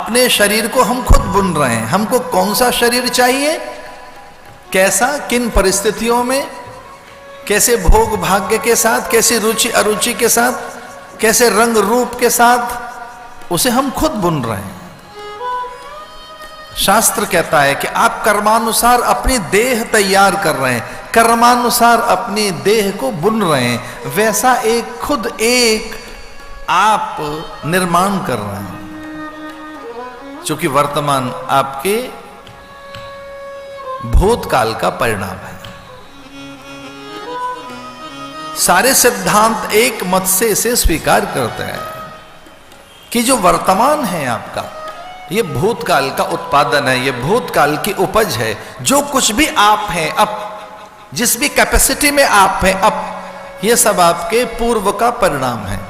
अपने शरीर को हम खुद बुन रहे हैं। हमको कौन सा शरीर चाहिए, कैसा, किन परिस्थितियों में, कैसे भोग भाग्य के साथ, कैसी रुचि अरुचि के साथ, कैसे रंग रूप के साथ, उसे हम खुद बुन रहे हैं। शास्त्र कहता है कि आप कर्मानुसार अपनी देह तैयार कर रहे हैं, कर्मानुसार अपनी देह को बुन रहे हैं। वैसा एक खुद एक आप निर्माण कर रहे हैं, क्योंकि वर्तमान आपके भूतकाल का परिणाम है। सारे सिद्धांत एक मत से इसे स्वीकार करते हैं कि जो वर्तमान है आपका, ये भूतकाल का उत्पादन है, ये भूतकाल की उपज है। जो कुछ भी आप हैं अब, जिस भी कैपेसिटी में आप हैं अब, ये सब आपके पूर्व का परिणाम है,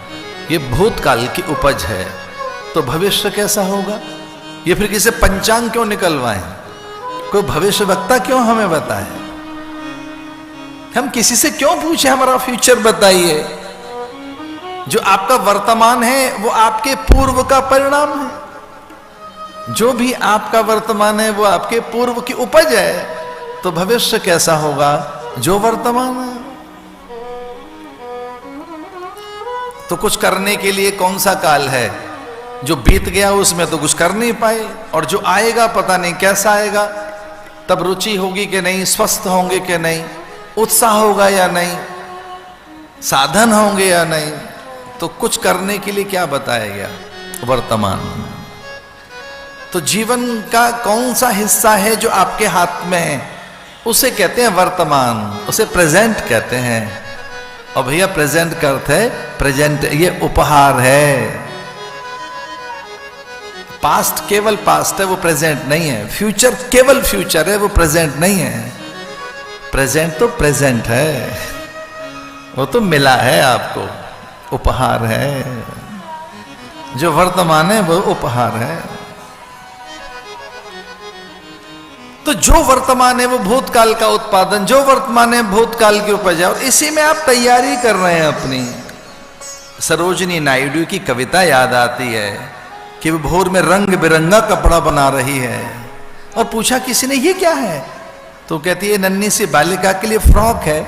ये भूतकाल की उपज है। तो भविष्य कैसा होगा, ये फिर किसी पंचांग क्यों निकलवाएं, कोई भविष्य वक्ता क्यों हमें बताए, हम किसी से क्यों पूछे हमारा फ्यूचर बताइए। जो आपका वर्तमान है वो आपके पूर्व का परिणाम है, जो भी आपका वर्तमान है वो आपके पूर्व की उपज है। तो भविष्य कैसा होगा, जो वर्तमान है। तो कुछ करने के लिए कौन सा काल है, जो बीत गया उसमें तो कुछ कर नहीं पाए, और जो आएगा पता नहीं कैसा आएगा, तब रुचि होगी कि नहीं, स्वस्थ होंगे कि नहीं, उत्साह होगा या नहीं, साधन होंगे या नहीं। तो कुछ करने के लिए क्या बताया गया, वर्तमान। तो जीवन का कौन सा हिस्सा है जो आपके हाथ में है, उसे कहते हैं वर्तमान, उसे प्रेजेंट कहते हैं। और भैया प्रेजेंट का अर्थ है प्रेजेंट, ये उपहार है। पास्ट केवल पास्ट है, वो प्रेजेंट नहीं है। फ्यूचर केवल फ्यूचर है, वो प्रेजेंट नहीं है। प्रेजेंट तो प्रेजेंट है, वो तो मिला है आपको, उपहार है। जो वर्तमान है वो उपहार है। तो जो वर्तमान है वो भूतकाल का उत्पादन, जो वर्तमान है भूतकाल की उपज है, और इसी में आप तैयारी कर रहे हैं अपनी। सरोजिनी नायडू की कविता याद आती है कि वो भोर में रंग बिरंगा कपड़ा बना रही है, और पूछा किसी ने ये क्या है, तो कहती है नन्ही सी बालिका के लिए फ्रॉक है।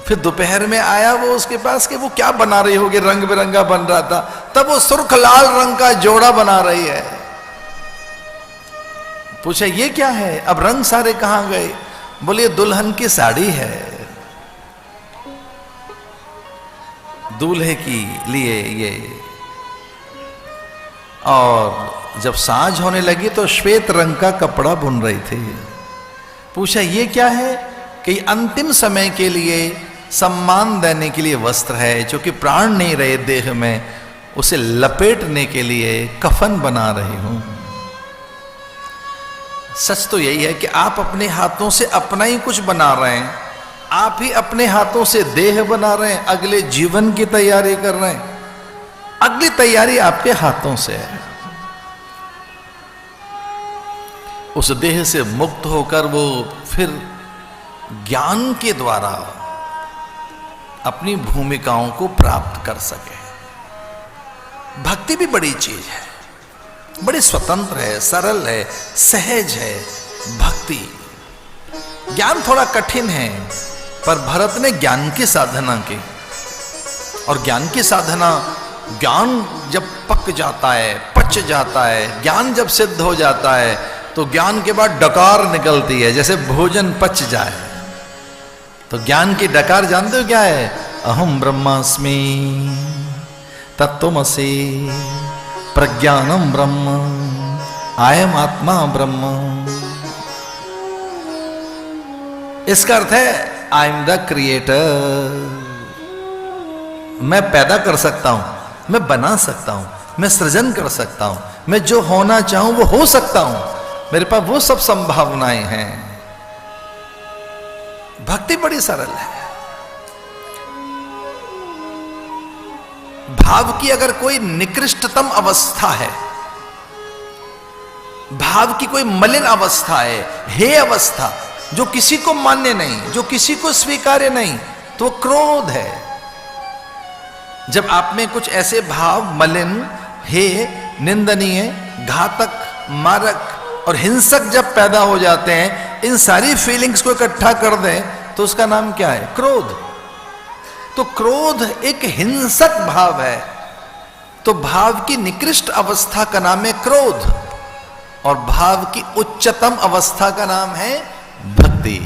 फिर दोपहर में आया वो उसके पास कि वो क्या बना रही होगी, रंग बिरंगा बन रहा था, तब वो सुर्ख लाल रंग का जोड़ा बना रही है। पूछा ये क्या है, अब रंग सारे कहां गए, बोले दुल्हन की साड़ी है, दूल्हे की लिए ये। और जब सांझ होने लगी तो श्वेत रंग का कपड़ा बुन रही थी। पूछा ये क्या है, कि अंतिम समय के लिए सम्मान देने के लिए वस्त्र है, जो कि प्राण नहीं रहे देह में, उसे लपेटने के लिए कफन बना रही हूं। सच तो यही है कि आप अपने हाथों से अपना ही कुछ बना रहे हैं, आप ही अपने हाथों से देह बना रहे हैं, अगले जीवन की तैयारी कर रहे हैं। अगली तैयारी आपके हाथों से है। उस देह से मुक्त होकर वो फिर ज्ञान के द्वारा अपनी भूमिकाओं को प्राप्त कर सके। भक्ति भी बड़ी चीज है, बड़ी स्वतंत्र है, सरल है, सहज है भक्ति। ज्ञान थोड़ा कठिन है, पर भरत ने ज्ञान की साधना की, और ज्ञान की साधना, ज्ञान जब पक जाता है, पच जाता है, ज्ञान जब सिद्ध हो जाता है, तो ज्ञान के बाद डकार निकलती है, जैसे भोजन पच जाए। तो ज्ञान की डकार जानते हो क्या है, अहम ब्रह्मास्मि तत्त्वमसि प्रज्ञानम ब्रह्म आयम आत्मा ब्रह्म। इसका अर्थ है आई एम द क्रिएटर। मैं पैदा कर सकता हूं, मैं बना सकता हूं, मैं सृजन कर सकता हूं, मैं जो होना चाहूं वो हो सकता हूं, मेरे पास वो सब संभावनाएं हैं। भक्ति बड़ी सरल है। भाव की अगर कोई निकृष्टतम अवस्था है, भाव की कोई मलिन अवस्था है, हे अवस्था, जो किसी को मान्य नहीं, जो किसी को स्वीकार्य नहीं, तो क्रोध है। जब आप में कुछ ऐसे भाव मलिन, हे निंदनीय, घातक, मारक और हिंसक जब पैदा हो जाते हैं, इन सारी फीलिंग्स को इकट्ठा कर दें तो उसका नाम क्या है? क्रोध। तो क्रोध एक हिंसक भाव है, तो भाव की निकृष्ट अवस्था का नाम है क्रोध, और भाव की उच्चतम अवस्था का नाम है भक्ति।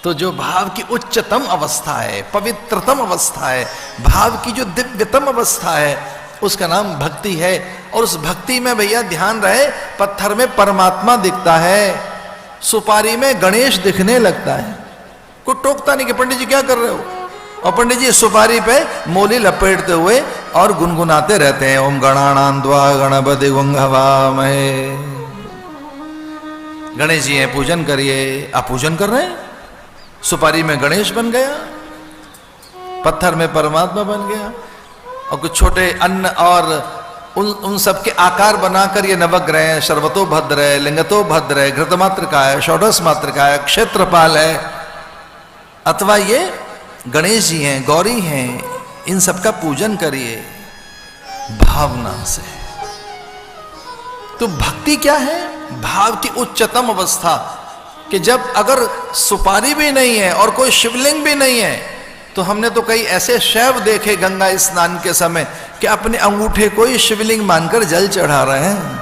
तो जो भाव की उच्चतम अवस्था है, पवित्रतम अवस्था है, भाव की जो दिव्यतम अवस्था है, उसका नाम भक्ति है। और उस भक्ति में भैया ध्यान रहे, पत्थर में परमात्मा दिखता है, सुपारी में गणेश दिखने लगता है। कोई टोकता नहीं कि पंडित जी क्या कर रहे हो, और पंडित जी सुपारी पे मोली लपेटते हुए और गुनगुनाते रहते हैं, ओम गणानान्त्वा गणपति गुंहवामहे। गणेश जी हैं, पूजन करिए। आप पूजन कर रहे हैं, सुपारी में गणेश बन गया, पत्थर में परमात्मा बन गया, और कुछ छोटे अन्न और उन सब के आकार बनाकर ये नवग्रह है, सर्वतो भद्र है, लिंगतो भद्र है, घृतमात्र का है, षोडश मात्र का है, क्षेत्रपाल है, अथवा ये गणेश जी हैं, गौरी हैं, इन सब का पूजन करिए भावना से। तो भक्ति क्या है? भाव की उच्चतम अवस्था, कि जब अगर सुपारी भी नहीं है और कोई शिवलिंग भी नहीं है, तो हमने तो कई ऐसे शैव देखे गंगा स्नान के समय कि अपने अंगूठे को ही शिवलिंग मानकर जल चढ़ा रहे हैं।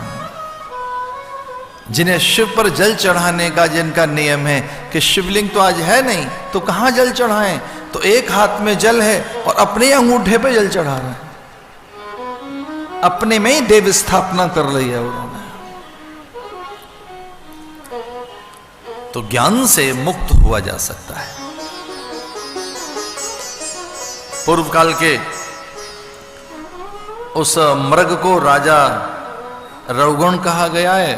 जिन्हें शिव पर जल चढ़ाने का जिनका नियम है कि शिवलिंग तो आज है नहीं, तो कहां जल चढ़ाएं, तो एक हाथ में जल है और अपने अंगूठे पे जल चढ़ा रहे हैं, अपने में ही देव स्थापना कर ली है उन्होंने। तो ज्ञान से मुक्त हुआ जा सकता है। पूर्व काल के उस मृग को राजा रौगण कहा गया है,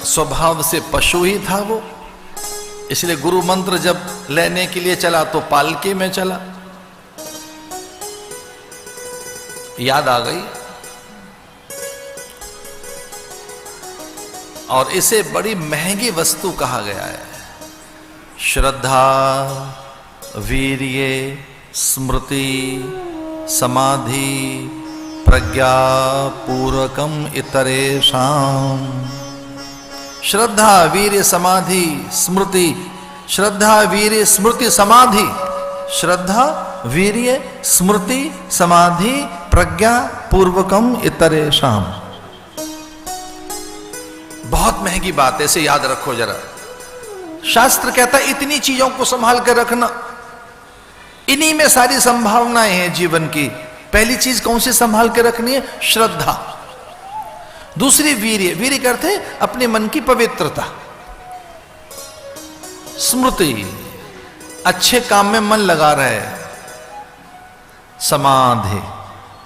स्वभाव से पशु ही था वो, इसलिए गुरु मंत्र जब लेने के लिए चला तो पालकी में चला। याद आ गई, और इसे बड़ी महंगी वस्तु कहा गया है। श्रद्धा, वीर्य, स्मृति, समाधि, प्रज्ञा पूर्वकम इतरेषाम। श्रद्धा, वीर्य, समाधि, स्मृति, श्रद्धा, वीर्य, स्मृति, समाधि, श्रद्धा, वीर्य, स्मृति, समाधि, प्रज्ञा पूर्वकम इतरेषाम। बहुत महंगी बात है, इसे याद रखो जरा। शास्त्र कहता है इतनी चीजों को संभाल कर रखना, इन्हीं में सारी संभावनाएं हैं जीवन की। पहली चीज कौन सी संभाल के रखनी है? श्रद्धा। दूसरी वीर्य, वीर्य करते अपने मन की पवित्रता। स्मृति, अच्छे काम में मन लगा रहे। समाधि,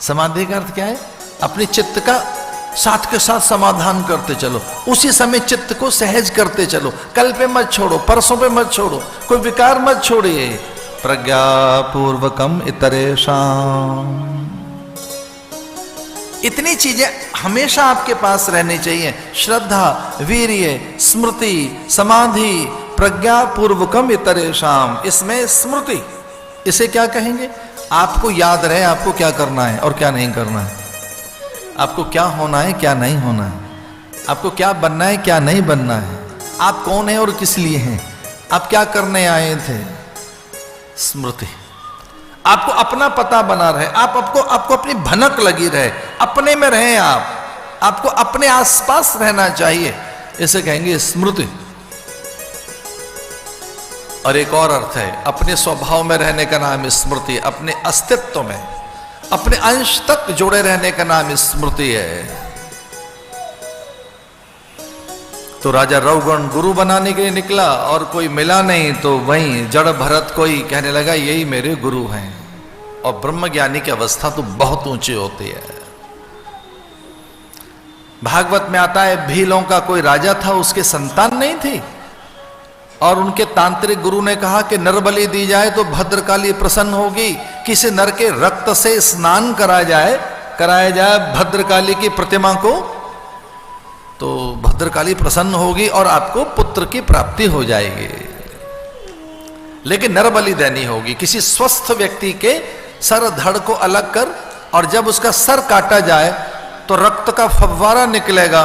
समाधि का अर्थ क्या है? अपने चित्त का साथ के साथ समाधान करते चलो, उसी समय चित्त को सहज करते चलो, कल पे मत छोड़ो, परसों पे मत छोड़ो, कोई विकार मत छोड़िए। प्रज्ञा पूर्वकम इतरेषाम। इतनी चीजें हमेशा आपके पास रहनी चाहिए। श्रद्धा, वीर्य, स्मृति, समाधि, प्रज्ञा पूर्वकम इतरेषाम। इसमें स्मृति, इसे क्या कहेंगे? आपको याद रहे आपको क्या करना है और क्या नहीं करना है, आपको क्या होना है क्या नहीं होना है, आपको क्या बनना है क्या नहीं बनना है, आप कौन है और किस लिए हैं, आप क्या करने आए थे। स्मृति, आपको अपना पता बना रहे, आपको अपनी भनक लगी रहे, अपने में रहे, आपको अपने आसपास रहना चाहिए, इसे कहेंगे स्मृति। और एक और अर्थ है, अपने स्वभाव में रहने का नाम स्मृति, अपने अस्तित्व में, अपने अंश तक जुड़े रहने का नाम स्मृति है। तो राजा रौगण गुरु बनाने के लिए निकला और कोई मिला नहीं, तो वहीं जड़ भरत कोई कहने लगा यही मेरे गुरु हैं। और ब्रह्मज्ञानी की अवस्था तो बहुत ऊंची होती है। भागवत में आता है भीलों का कोई राजा था, उसके संतान नहीं थी, और उनके तांत्रिक गुरु ने कहा कि नरबलि दी जाए तो भद्रकाली प्रसन्न होगी, किसी नर के रक्त से स्नान कराया जाए भद्रकाली की प्रतिमा को, तो भद्रकाली प्रसन्न होगी और आपको पुत्र की प्राप्ति हो जाएगी। लेकिन नरबलि देनी होगी, किसी स्वस्थ व्यक्ति के सर धड़ को अलग कर, और जब उसका सर काटा जाए तो रक्त का फव्वारा निकलेगा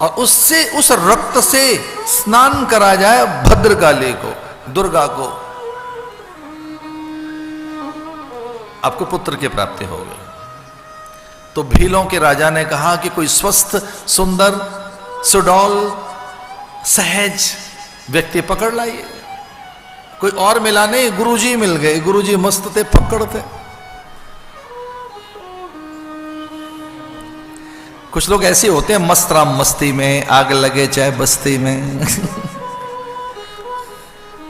और उससे, उस रक्त से स्नान करा जाए भद्रकाली को, दुर्गा को, आपको पुत्र की प्राप्ति होगी। तो भीलों के राजा ने कहा कि कोई स्वस्थ, सुंदर, सुडौल, सहज व्यक्ति पकड़ लाइए। कोई और मिला नहीं, गुरुजी मिल गए। गुरुजी मस्त थे, पकड़ते। कुछ लोग ऐसे होते हैं मस्त राम मस्ती में, आग लगे चाहे बस्ती में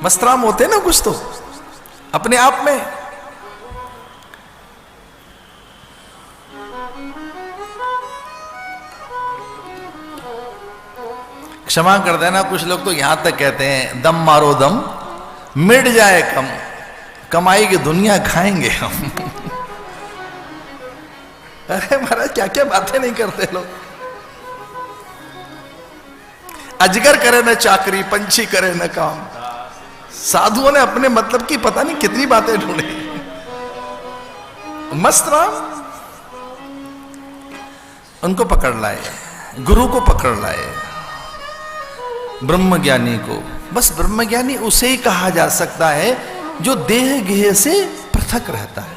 मस्त राम होते हैं ना कुछ तो अपने आप में। क्षमा कर देना, कुछ लोग तो यहां तक कहते हैं दम मारो दम मिट जाए कम, कमाई की दुनिया खाएंगे हम अरे महाराज क्या क्या बातें नहीं करते लोग। अजगर करे न चाकरी, पंछी करे न काम। साधुओं ने अपने मतलब की पता नहीं कितनी बातें ढूंढी। मस्त राम उनको पकड़ लाए, गुरु को पकड़ लाए, ब्रह्मज्ञानी को। बस ब्रह्मज्ञानी उसे ही कहा जा सकता है जो देह गेह से पृथक रहता है,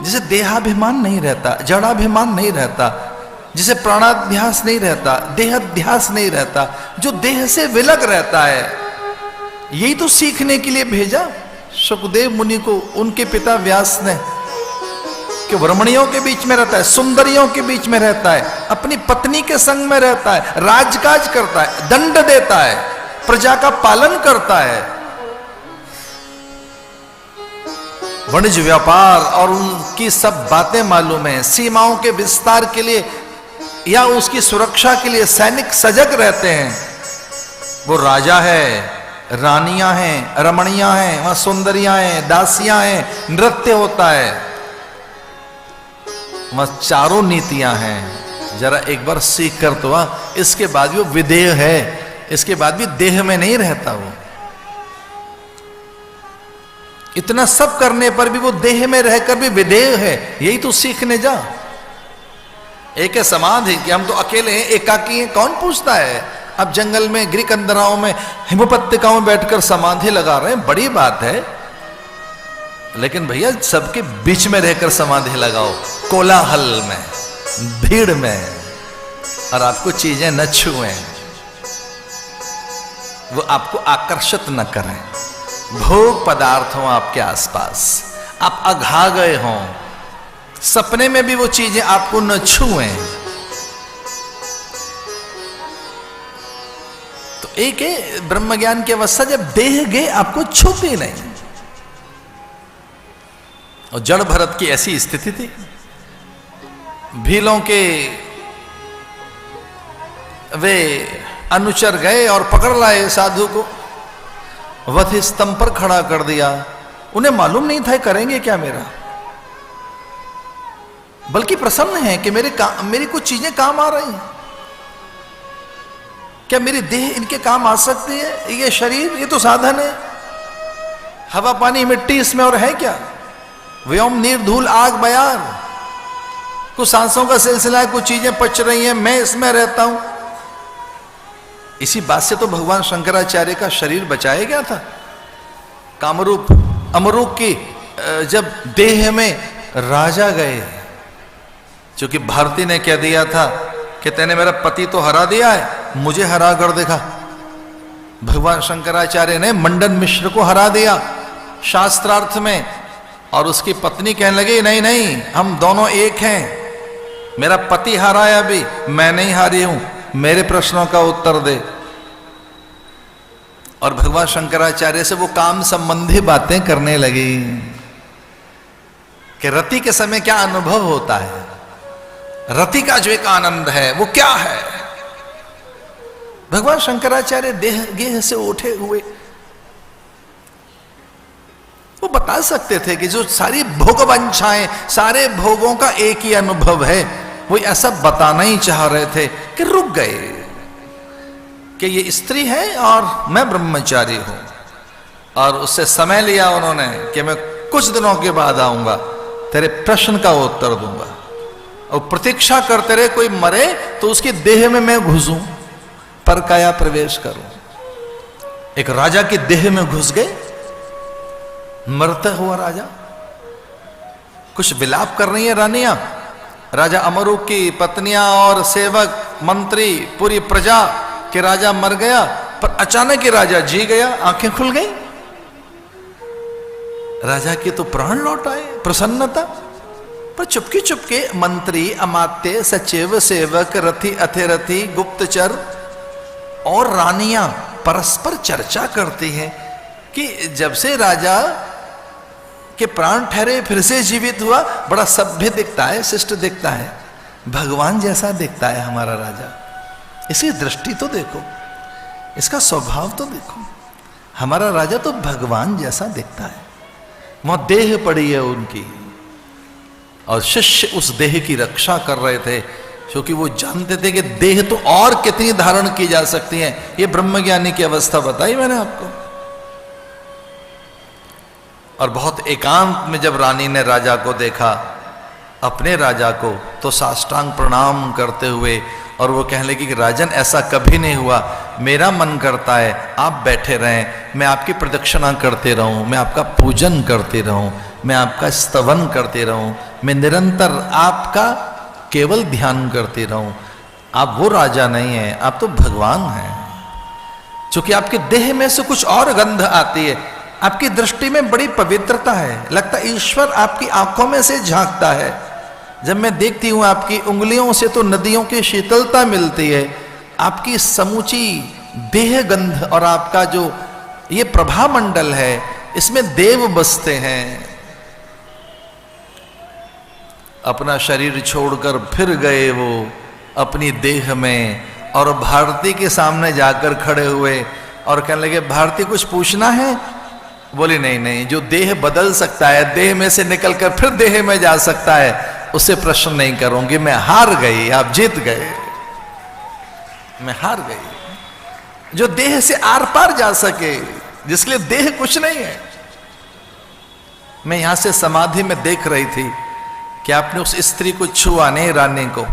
जिसे देहाभिमान नहीं रहता, जड़ाभिमान नहीं रहता, जिसे प्राणाध्यास नहीं रहता, देहाध्यास नहीं रहता, जो देह से विलग रहता है। यही तो सीखने के लिए भेजा सुखदेव मुनि को उनके पिता व्यास ने, कि रमणियों के बीच में रहता है, सुंदरियों के बीच में रहता है, अपनी पत्नी के संग में रहता है, राजकाज करता है, दंड देता है, प्रजा का पालन करता है, वाणिज्य व्यापार और उनकी सब बातें मालूम है। सीमाओं के विस्तार के लिए या उसकी सुरक्षा के लिए सैनिक सजग रहते हैं। वो राजा है, रानियां हैं, रमणियां हैं, वहां सुंदरियां हैं, दासियां हैं, नृत्य होता है, वहां चारों नीतियां हैं। जरा एक बार सीख कर तो इसके बाद भी वो विदेह है, इसके बाद भी देह में नहीं रहता। वो इतना सब करने पर भी वो देह में रहकर भी विदेह है। यही तो सीखने जा। एक है समाधि कि हम तो अकेले हैं, एकाकी हैं, कौन पूछता है। अब जंगल में गिरिकंदराओं में हिमपत्तिकाओं में बैठकर समाधि लगा रहे हैं, बड़ी बात है। लेकिन भैया सबके बीच में रहकर समाधि लगाओ, कोलाहल में, भीड़ में, और आपको चीजें न छुएं, वो आपको आकर्षित न करें। भोग पदार्थ हो आपके आसपास, आप अघा गए हों, सपने में भी वो चीजें आपको न छुएं। तो एक है ब्रह्मज्ञान की अवस्था जब देह गए आपको छूती नहीं। और जड़ भरत की ऐसी स्थिति थी। भीलों के वे अनुचर गए और पकड़ लाए साधु को, वध स्तंभ पर खड़ा कर दिया। उन्हें मालूम नहीं था करेंगे क्या मेरा, बल्कि प्रसन्न है कि मेरी कुछ चीजें काम आ रही हैं। क्या मेरी देह इनके काम आ सकती है? ये शरीर, ये तो साधन है, हवा पानी मिट्टी इसमें और है क्या? व्योम नीर धूल आग बयार, कुछ सांसों का सिलसिला है, कुछ चीजें पच रही हैं, मैं इसमें रहता हूं। इसी बात से तो भगवान शंकराचार्य का शरीर बचाया गया था। कामरूप अमरूक की जब देह में राजा गए, क्योंकि भारती ने कह दिया था कि तेने मेरा पति तो हरा दिया है, मुझे हरा कर देखा। भगवान शंकराचार्य ने मंडन मिश्र को हरा दिया शास्त्रार्थ में, और उसकी पत्नी कहने लगी नहीं नहीं हम दोनों एक हैं, मेरा पति हारा है, अभी मैं नहीं हारी हूं, मेरे प्रश्नों का उत्तर दे। और भगवान शंकराचार्य से वो काम संबंधी बातें करने लगी कि रति के समय क्या अनुभव होता है, रति का जो एक आनंद है वो क्या है। भगवान शंकराचार्य देह गेह से उठे हुए वो बता सकते थे कि जो सारी भोगवंछाएं, सारे भोगों का एक ही अनुभव है, वो ऐसा बताना ही चाह रहे थे कि रुक गए कि ये स्त्री है और मैं ब्रह्मचारी हूं। और उससे समय लिया उन्होंने कि मैं कुछ दिनों के बाद आऊंगा, तेरे प्रश्न का उत्तर दूंगा। और प्रतीक्षा करते रहे कोई मरे तो उसकी देह में मैं घुसूं, पर काया प्रवेश करूं। एक राजा की देह में घुस गए, मरता हुआ राजा। कुछ विलाप कर रही है रानियां, राजा अमरूक की पत्नियां और सेवक मंत्री पूरी प्रजा कि राजा मर गया, पर अचानक ही राजा जी गया, आंखें खुल गई। राजा के तो प्राण लौट आए, प्रसन्नता। पर चुपके चुपके मंत्री, अमात्य, सचिव, सेवक, रथी, अथिरथी, गुप्तचर और रानियां परस्पर चर्चा करती हैं कि जब से राजा के प्राण ठहरे फिर से जीवित हुआ, बड़ा सभ्य दिखता है, शिष्ट दिखता है, भगवान जैसा दिखता है हमारा राजा। इसकी दृष्टि तो देखो, इसका स्वभाव तो देखो, हमारा राजा तो भगवान जैसा दिखता है। वहां देह पड़ी है उनकी, और शिष्य उस देह की रक्षा कर रहे थे, क्योंकि वो जानते थे कि देह तो और कितनी धारण की जा सकती है। ये ब्रह्मज्ञानी की अवस्था बताई मैंने आपको। और बहुत एकांत में जब रानी ने राजा को देखा, अपने राजा को, तो साष्टांग प्रणाम करते हुए, और वो कहने लगी कि राजन ऐसा कभी नहीं हुआ, मेरा मन करता है आप बैठे रहें, मैं आपकी प्रदक्षिणा करते रहूं, मैं आपका पूजन करते रहूं, मैं आपका स्तवन करते रहूं, मैं निरंतर आपका केवल ध्यान करते रहूं। आप वो राजा नहीं हैं, आप तो भगवान हैं। क्योंकि आपके देह में से कुछ और गंध आती है, आपकी दृष्टि में बड़ी पवित्रता है, लगता है ईश्वर आपकी आंखों में से झांकता है। जब मैं देखती हूं आपकी उंगलियों से तो नदियों की शीतलता मिलती है, आपकी समूची देह गंध और आपका जो ये प्रभा मंडल है, इसमें देव बसते हैं। अपना शरीर छोड़कर फिर गए वो अपनी देह में, और भारती के सामने जाकर खड़े हुए और कहने लगे, भारती कुछ पूछना है? बोली नहीं नहीं, जो देह बदल सकता है, देह में से निकलकर फिर देह में जा सकता है, उससे प्रश्न नहीं करूंगी, मैं हार गई, आप जीत गए, मैं हार गई। जो देह से आर पार जा सके, जिसके लिए देह कुछ नहीं है। मैं यहां से समाधि में देख रही थी कि आपने उस स्त्री को छुआ नहीं, रानी को।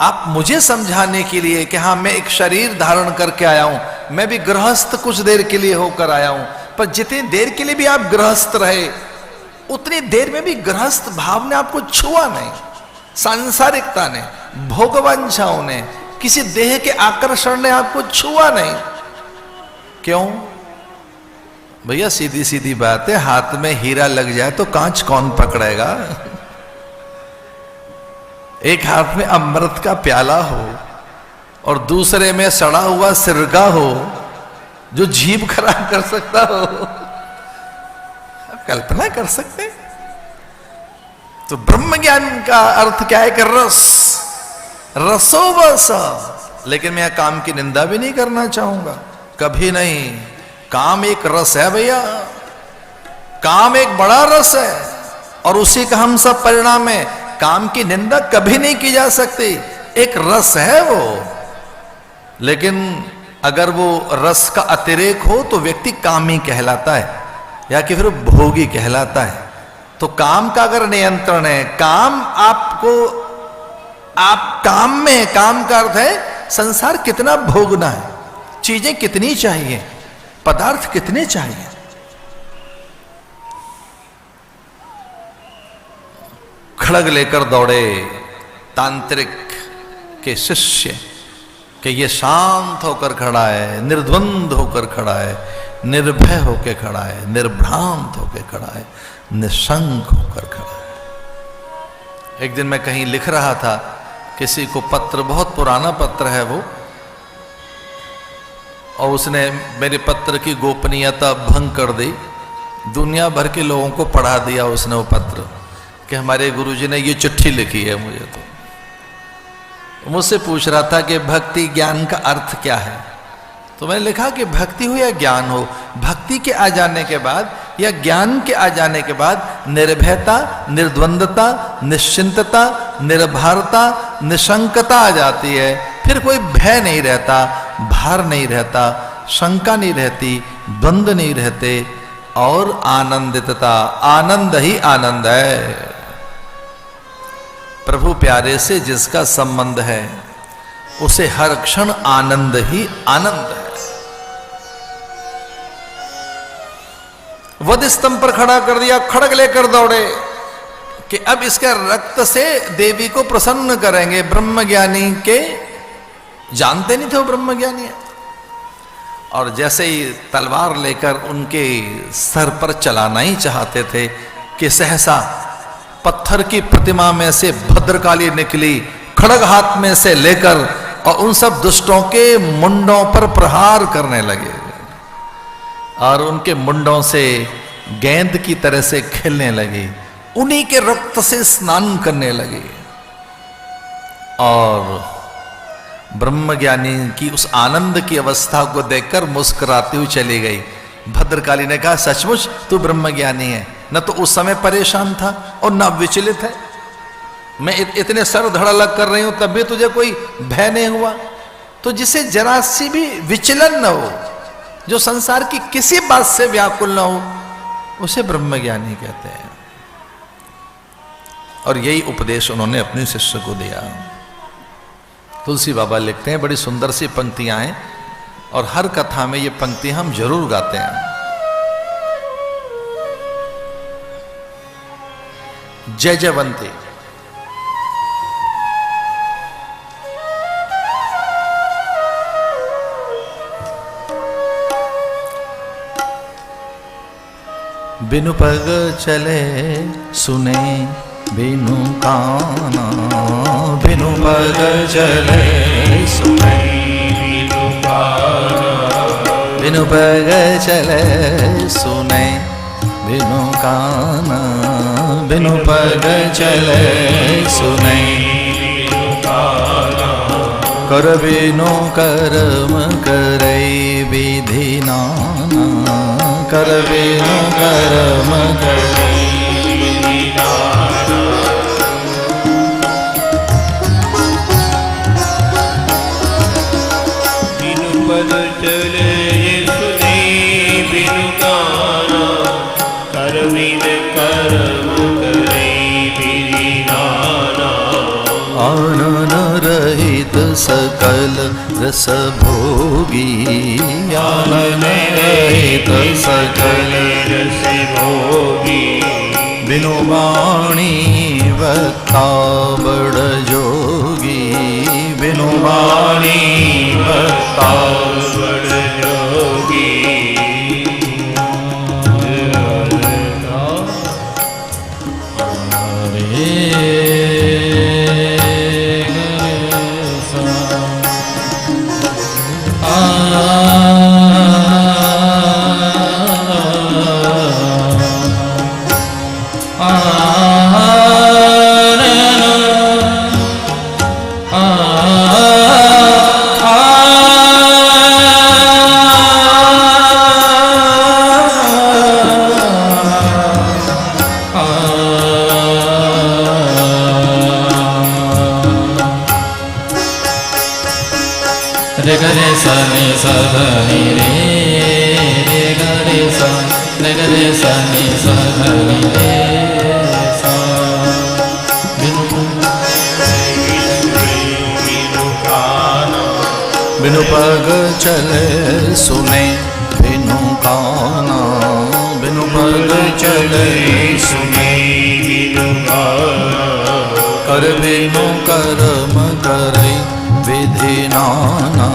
आप मुझे समझाने के लिए कि हाँ मैं एक शरीर धारण करके आया हूं, मैं भी गृहस्थ कुछ देर के लिए होकर आया हूं, पर जितनी देर के लिए भी आप गृहस्थ रहे, उतनी देर में भी गृहस्थ भाव ने आपको छुआ नहीं। सांसारिकता ने, भोगवांछाओं ने, किसी देह के आकर्षण ने आपको छुआ नहीं। क्यों भैया? सीधी सीधी बात है, हाथ में हीरा लग जाए तो कांच कौन पकड़ेगा? एक हाथ में अमृत का प्याला हो और दूसरे में सड़ा हुआ सिरका हो जो जीभ खराब कर सकता हो, कल्पना कर सकते? तो ब्रह्म ज्ञान का अर्थ क्या है कि रस, रसो वस। लेकिन मैं काम की निंदा भी नहीं करना चाहूंगा, कभी नहीं। काम एक रस है भैया, काम एक बड़ा रस है, और उसी का हम सब परिणाम है। काम की निंदा कभी नहीं की जा सकती, एक रस है वो। लेकिन अगर वो रस का अतिरेक हो तो व्यक्ति कामी कहलाता है, या कि फिर भोगी कहलाता है। तो काम का अगर नियंत्रण है, काम आपको, आप काम में, काम का अर्थ है संसार कितना भोगना है, चीजें कितनी चाहिए, पदार्थ कितने चाहिए। खड़ग लेकर दौड़े तांत्रिक के शिष्य कि ये शांत होकर खड़ा है, निर्द्वंद होकर खड़ा है, निर्भय होकर खड़ा है, निर्भ्रांत होकर खड़ा है, निशंक होकर खड़ा है। एक दिन मैं कहीं लिख रहा था, किसी को पत्र, बहुत पुराना पत्र है वो, और उसने मेरे पत्र की गोपनीयता भंग कर दी। दुनिया भर के लोगों को पढ़ा दिया उसने वो पत्र कि हमारे गुरुजी ने ये चिट्ठी लिखी है मुझे। तो मुझसे पूछ रहा था कि भक्ति ज्ञान का अर्थ क्या है। तो मैंने लिखा कि भक्ति हो या ज्ञान हो, भक्ति के आ जाने के बाद या ज्ञान के आ जाने के बाद निर्भयता, निर्द्वंदता, निश्चिंतता, निर्भरता, निशंकता आ जाती है। फिर कोई भय नहीं रहता, भार नहीं रहता, शंका नहीं रहती, द्वंद्व नहीं रहते, और आनंदितता, आनंद ही आनंद है। प्रभु प्यारे से जिसका संबंध है उसे हर क्षण आनंद ही आनंद है। वध स्तंभ पर खड़ा कर दिया, खड़ग लेकर दौड़े कि अब इसके रक्त से देवी को प्रसन्न करेंगे। ब्रह्मज्ञानी के जानते नहीं थे वो ब्रह्मज्ञानी है, और जैसे ही तलवार लेकर उनके सर पर चलाना ही चाहते थे कि सहसा पत्थर की प्रतिमा में से भद्रकाली निकली, खड़ग हाथ में से लेकर और उन सब दुष्टों के मुंडों पर प्रहार करने लगे और उनके मुंडों से गेंद की तरह से खेलने लगी, उन्हीं के रक्त से स्नान करने लगे। और ब्रह्मज्ञानी की उस आनंद की अवस्था को देखकर मुस्कुराती हुई चली गई। भद्रकाली ने कहा, सचमुच तू ब्रह्मज्ञानी है, न तो उस समय परेशान था और न विचलित है। मैं इतने सर धड़ल्ला कर रही हूं तब भी तुझे कोई भय नहीं हुआ। तो जिसे जरा सी भी विचलन न हो, जो संसार की किसी बात से व्याकुल न हो, उसे ब्रह्मज्ञानी कहते हैं। और यही उपदेश उन्होंने अपने शिष्य को दिया। तुलसी बाबा लिखते हैं, बड़ी सुंदर सी पंक्तियां हैं और हर कथा में ये पंक्ति हम जरूर गाते हैं। जय जयवंती। बिनु पग चले सुने बिनु काना, बिनु पग चले सुने बिनु काना, बिनु पग चले सुने बिनु काना, बिनु पग चले सुने बिनु काना, कर बिनु कर्म करे विधि नाना, कर बिनु कर्म करे विधि नाना। बिनु पद चले सुने बिनु काना, कर बिनु कर्म करे विधि नाना। आनन रहित सकल रस भोगी, आनन रहित सकल रस भोगी। बिनु वाणी वक्ता बड़ जोगी, बिनु वाणी वक्ता बड़ जोगी। रे गरे सा नि सा ध नि रे, रे गरे सा, रे गरे सा नि सा ध नि रे सा। बिनु पग चले सुने बिनु काना, बिनु पग चले सुने बिनु काना, कर बिनु कर्म करे विधि नाना,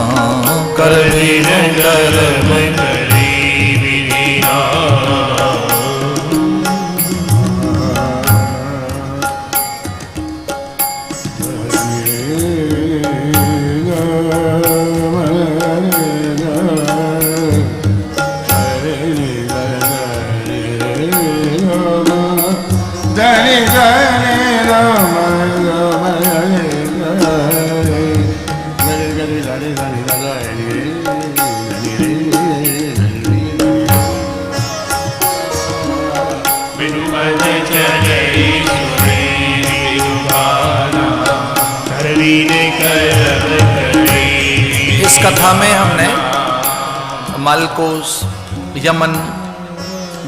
कर बिनु कर्म करे विधि नाना। इस कथा में हमने मालकोस, यमन,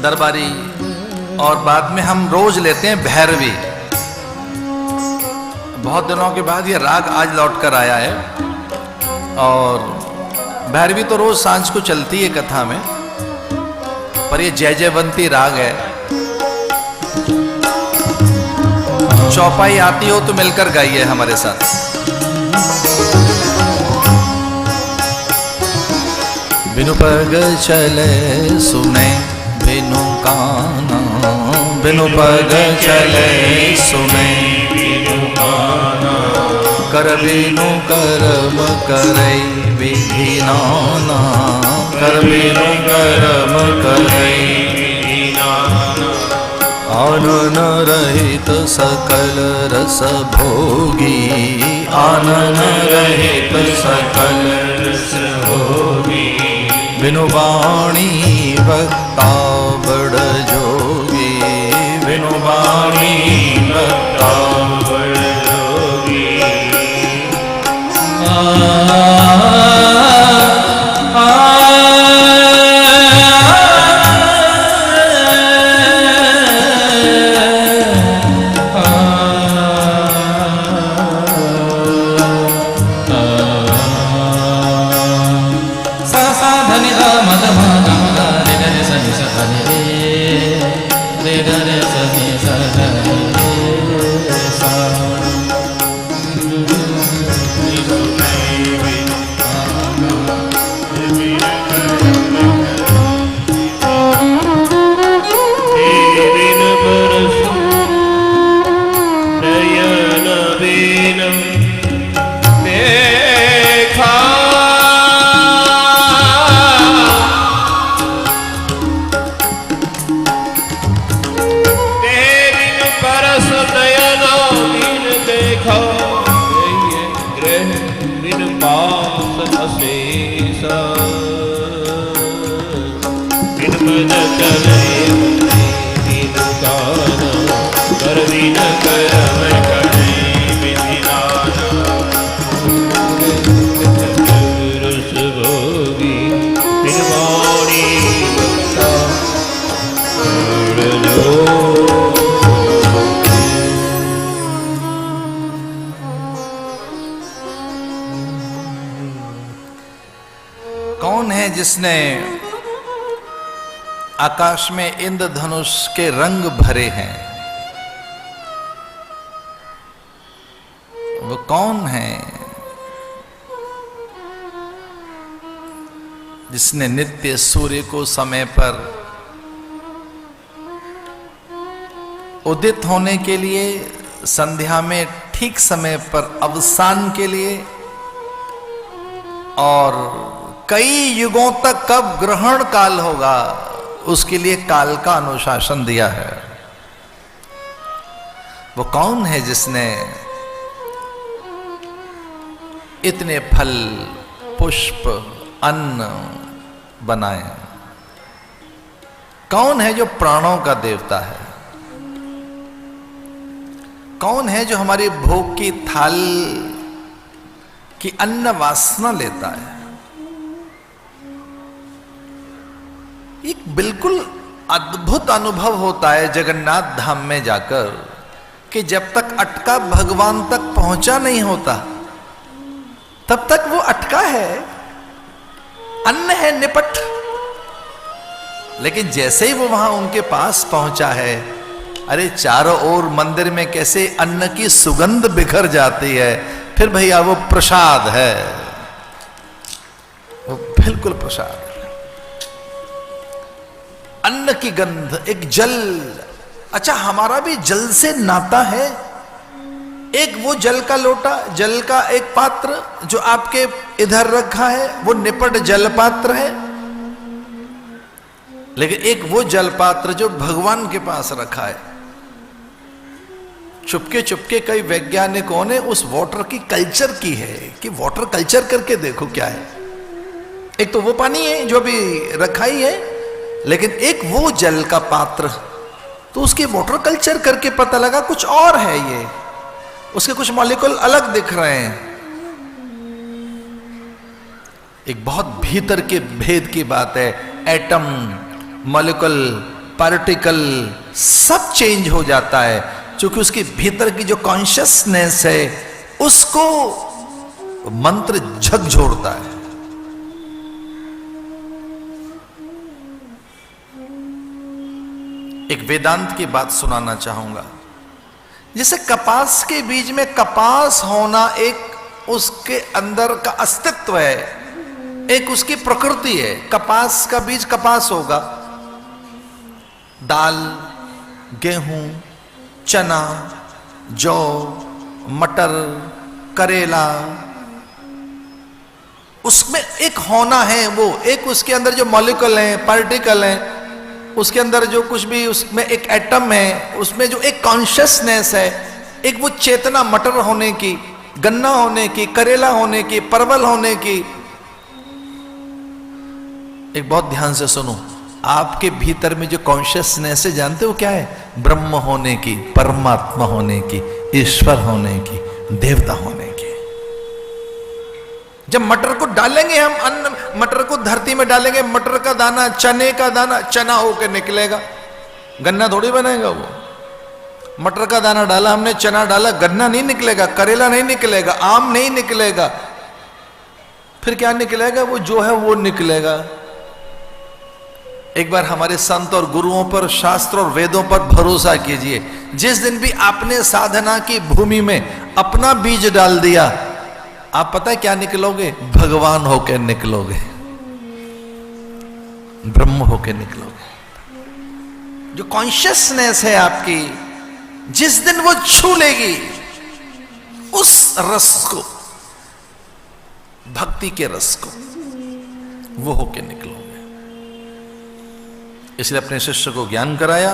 दरबारी और बाद में हम रोज लेते हैं भैरवी। बहुत दिनों के बाद ये राग आज लौट कर आया है। और भैरवी तो रोज सांझ को चलती है कथा में, पर ये जय जयवंती राग है। चौपाई आती हो तो मिलकर गाइए हमारे साथ। बिनु पग चले सुने बिनु काना, बिनु पग चले सुने बिनु काना, कर बिनु कर्म करई विधि नाना, कर बिनु कर्म करई विधि नाना, आनन रहित सकल रस भोगी, आनन रहित सकल रस भोगी, बिनु वाणी वक्ता बड़ जोगी, बिनु वाणी वक्ता बड़ जोगी। कौन है जिसने आकाश में इंद्रधनुष के रंग भरे हैं? वो कौन है जिसने नित्य सूर्य को समय पर उदित होने के लिए, संध्या में ठीक समय पर अवसान के लिए और कई युगों तक कब ग्रहण काल होगा उसके लिए काल का अनुशासन दिया है? वो कौन है जिसने इतने फल, पुष्प, अन्न बनाए? कौन है जो प्राणों का देवता है? कौन है जो हमारी भोग की थाल की अन्न वासना लेता है? एक बिल्कुल अद्भुत अनुभव होता है जगन्नाथ धाम में जाकर कि जब तक अटका भगवान तक पहुंचा नहीं होता तब तक वो अटका है, अन्न है निपट। लेकिन जैसे ही वो वहां उनके पास पहुंचा है, अरे चारों ओर मंदिर में कैसे अन्न की सुगंध बिखर जाती है। फिर भैया वो प्रसाद है, वो बिल्कुल प्रसाद है। अन्न की गंध, एक जल। अच्छा, हमारा भी जल से नाता है। एक वो जल का लोटा, जल का एक पात्र जो आपके इधर रखा है, वो निपट जल पात्र है। लेकिन एक वो जल पात्र जो भगवान के पास रखा है। चुपके चुपके कई वैज्ञानिकों ने उस वाटर की कल्चर की है कि वाटर कल्चर करके देखो क्या है। एक तो वो पानी है जो अभी रखा ही है, लेकिन एक वो जल का पात्र, तो उसके वाटर कल्चर करके पता लगा कुछ और है। ये उसके कुछ मॉलिक्यूल अलग दिख रहे हैं। एक बहुत भीतर के भेद की बात है। एटम, मॉलिक्यूल, पार्टिकल सब चेंज हो जाता है। क्योंकि उसके भीतर की जो कॉन्शियसनेस है उसको मंत्र झकझोरता है। एक वेदांत की बात सुनाना चाहूंगा। जैसे कपास के बीज में कपास होना एक उसके अंदर का अस्तित्व है, एक उसकी प्रकृति है। कपास का बीज कपास होगा, दाल, गेहूं, चना, जौ, मटर, करेला, उसमें एक होना है। वो एक उसके अंदर जो मॉलिक्यूल हैं, पार्टिकल हैं, उसके अंदर जो कुछ भी उसमें एक एटम है, उसमें जो एक कॉन्शियसनेस है, एक वो चेतना मटर होने की, गन्ना होने की, करेला होने की, परवल होने की। एक बहुत ध्यान से सुनो, आपके भीतर में जो कॉन्शियसनेस है जानते हो क्या है? ब्रह्म होने की, परमात्मा होने की, ईश्वर होने की, देवता होने की। जब मटर को डालेंगे हम, अन्न मटर को धरती में डालेंगे, मटर का दाना, चने का दाना चना होकर निकलेगा, गन्ना थोड़ी बनेगा। वो मटर का दाना डाला हमने, चना डाला, गन्ना नहीं निकलेगा, करेला नहीं निकलेगा, आम नहीं निकलेगा। फिर क्या निकलेगा? वो जो है वो निकलेगा। एक बार हमारे संत और गुरुओं पर, शास्त्र और वेदों पर भरोसा कीजिए। जिस दिन भी आपने साधना की भूमि में अपना बीज डाल दिया, आप पता है क्या निकलोगे? भगवान होकर निकलोगे, ब्रह्म होकर निकलोगे। जो कॉन्शियसनेस है आपकी, जिस दिन वो छू लेगी उस रस को, भक्ति के रस को, वो होकर निकलोगे। इसलिए अपने शिष्य को ज्ञान कराया।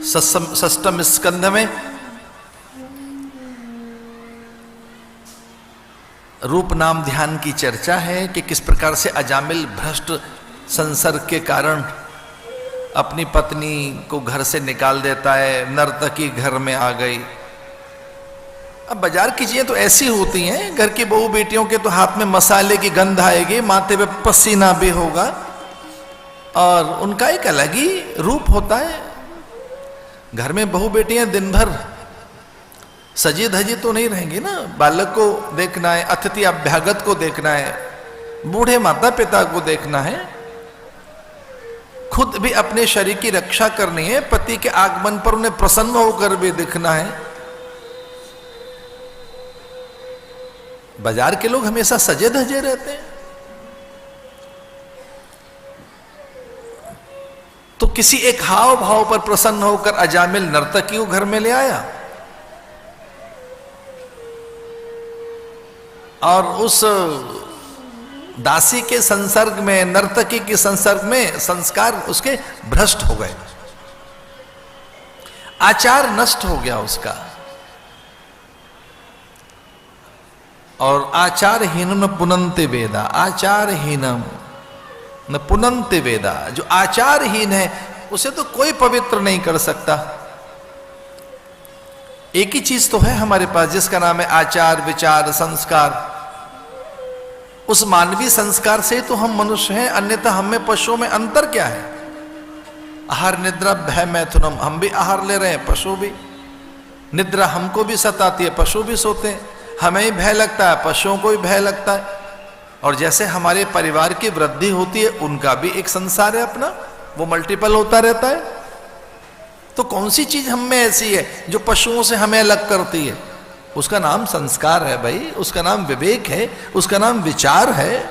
षष्ठम स्कंध में रूप नाम ध्यान की चर्चा है कि किस प्रकार से अजामिल भ्रष्ट संसर्ग के कारण अपनी पत्नी को घर से निकाल देता है, नर्तकी घर में आ गई। अब बाजार की चीजें तो ऐसी होती हैं, घर की बहू बेटियों के तो हाथ में मसाले की गंध आएगी, माथे पे पसीना भी होगा, और उनका एक अलग ही रूप होता है। घर में बहू बेटियां दिन भर सजी धजी तो नहीं रहेंगी ना, बालक को देखना है, अतिथि अभ्यागत को देखना है, बूढ़े माता पिता को देखना है, खुद भी अपने शरीर की रक्षा करनी है, पति के आगमन पर उन्हें प्रसन्न होकर भी दिखना है। बाजार के लोग हमेशा सजे धजे रहते हैं, तो किसी एक हाव भाव पर प्रसन्न होकर अजामिल नर्तकी को घर में ले आया, और उस दासी के संसर्ग में, नर्तकी के संसर्ग में संस्कार उसके भ्रष्ट हो गए, आचार नष्ट हो गया उसका। और आचारहीनम न पुनन्ते वेदा, आचारहीनम न पुनन्ते वेदा, जो आचारहीन है उसे तो कोई पवित्र नहीं कर सकता। एक ही चीज तो है हमारे पास जिसका नाम है आचार, विचार, संस्कार। उस मानवीय संस्कार से तो हम मनुष्य हैं, अन्यथा हम में पशुओं में अंतर क्या है? आहार निद्रा भय मैथुनम, हम भी आहार ले रहे हैं, पशु भी। निद्रा हमको भी सताती है, पशु भी सोते हैं। हमें ही भय लगता है, पशुओं को भी भय लगता है। और जैसे हमारे परिवार की वृद्धि होती है, उनका भी एक संसार है अपना, वो मल्टीपल होता रहता है। तो कौन सी चीज हम में ऐसी है जो पशुओं से हमें अलग करती है? उसका नाम संस्कार है भाई, उसका नाम विवेक है, उसका नाम विचार है।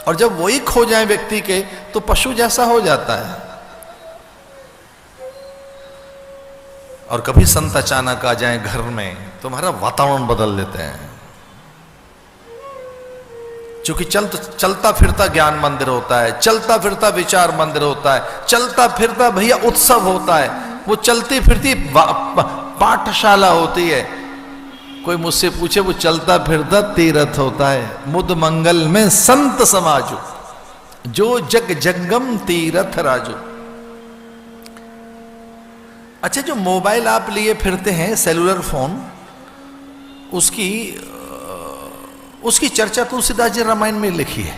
और जब वही खो जाए व्यक्ति के, तो पशु जैसा हो जाता है। और कभी संत अचानक आ जाए घर में, तुम्हारा वातावरण बदल देते हैं। क्योंकि चलता फिरता ज्ञान मंदिर होता है, चलता फिरता विचार मंदिर होता है, चलता फिरता भैया उत्सव होता है, वो चलती फिरती पाठशाला होती है। कोई मुझसे पूछे, वो चलता फिरता तीर्थ होता है। मुद मंगल में संत समाजो, जो जग जंगम तीर्थ राजो। अच्छा, जो मोबाइल आप लिए फिरते हैं, सेलुलर फोन, उसकी चर्चा तुलसीदास जी रामायण में लिखी है।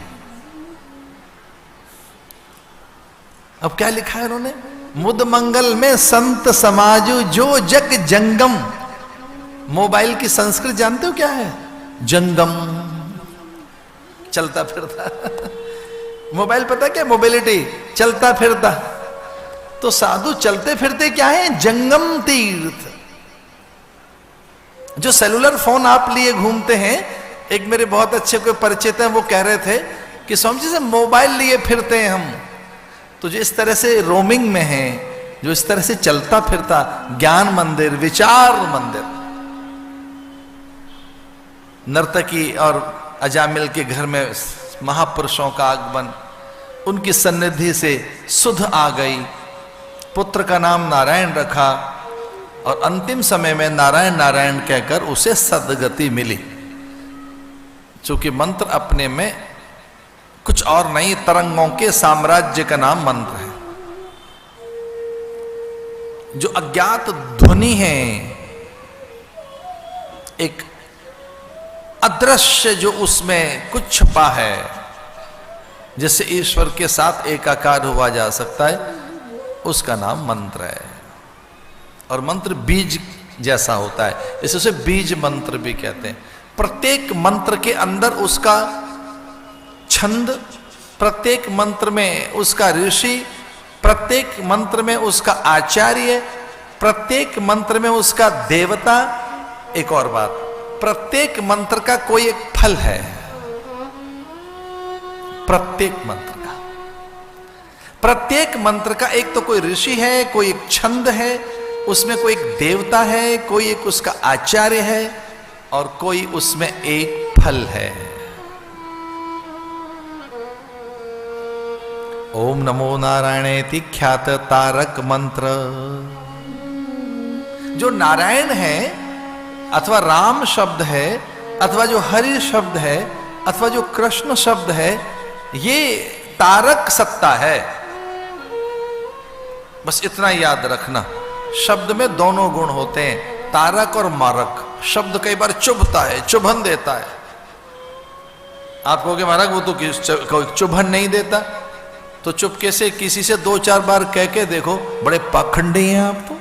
अब क्या लिखा है उन्होंने? मुद मंगल में संत समाजु जो जग जंगम। मोबाइल की संस्कृत जानते हो क्या है? जंगम, चलता फिरता। मोबाइल पता क्या? मोबिलिटी, चलता फिरता। तो साधु चलते फिरते क्या है? जंगम तीर्थ। जो सेलुलर फोन आप लिए घूमते हैं, एक मेरे बहुत अच्छे कोई परिचित हैं, वो कह रहे थे कि स्वामी जी से मोबाइल लिए फिरते हैं हम, तो जो इस तरह से रोमिंग में है, जो इस तरह से चलता फिरता, ज्ञान मंदिर, विचार मंदिर, नर्तकी और अजामिल के घर में महापुरुषों का आगमन, उनकी सन्निधि से सुध आ गई, पुत्र का नाम नारायण रखा और अंतिम समय में नारायण नारायण कहकर उसे सद्गति मिली। चूंकि मंत्र अपने में कुछ और नहीं, तरंगों के साम्राज्य का नाम मंत्र है। जो अज्ञात ध्वनि है, एक अदृश्य जो उसमें कुछ छुपा है, जिससे ईश्वर के साथ एकाकार हुआ जा सकता है, उसका नाम मंत्र है। और मंत्र बीज जैसा होता है, इसे बीज मंत्र भी कहते हैं। प्रत्येक मंत्र के अंदर उसका छंद, प्रत्येक मंत्र में उसका ऋषि, प्रत्येक मंत्र में उसका आचार्य, प्रत्येक मंत्र में उसका देवता। एक और बात, प्रत्येक मंत्र का कोई एक फल है। प्रत्येक मंत्र का, प्रत्येक मंत्र का एक तो कोई ऋषि है, कोई एक छंद है, उसमें कोई एक देवता है, कोई एक उसका आचार्य है, और कोई उसमें एक फल है। ओम नमो नारायणेति ख्यात तारक मंत्र। जो नारायण है, अथवा राम शब्द है, अथवा जो हरि शब्द है, अथवा जो कृष्ण शब्द है, ये तारक सत्ता है। बस इतना याद रखना, शब्द में दोनों गुण होते हैं, तारक और मारक। शब्द कई बार चुभता है, चुभन देता है। आप कहोगे महाराज वो तो कोई चुभन नहीं देता, तो चुपके से किसी से 2-4 बार कह के देखो, बड़े पाखंडी हैं आप तो,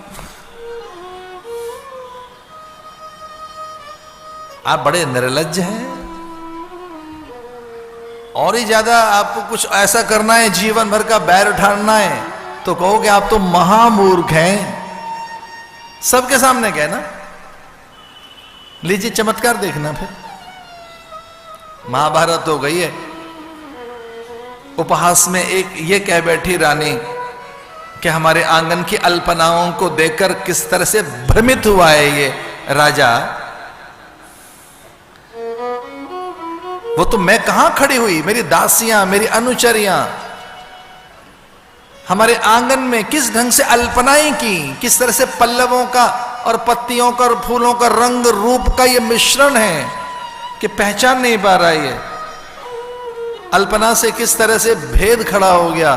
आप बड़े निर्लज्ज हैं। और ही ज्यादा आपको कुछ ऐसा करना है, जीवन भर का बैर उठाना है, तो कहोगे आप तो महामूर्ख हैं। सबके सामने कहना। लीजिए चमत्कार देखना। फिर महाभारत हो गई है, उपहास में एक ये कह बैठी रानी कि हमारे आंगन की अल्पनाओं को देखकर किस तरह से भ्रमित हुआ है ये राजा। वो तो मैं कहां खड़ी हुई, मेरी दासियां, मेरी अनुचरियां हमारे आंगन में किस ढंग से अल्पनाएं की, किस तरह से पल्लवों का और पत्तियों का और फूलों का रंग रूप का ये मिश्रण है कि पहचान नहीं पा रहा है। अल्पना से किस तरह से भेद खड़ा हो गया।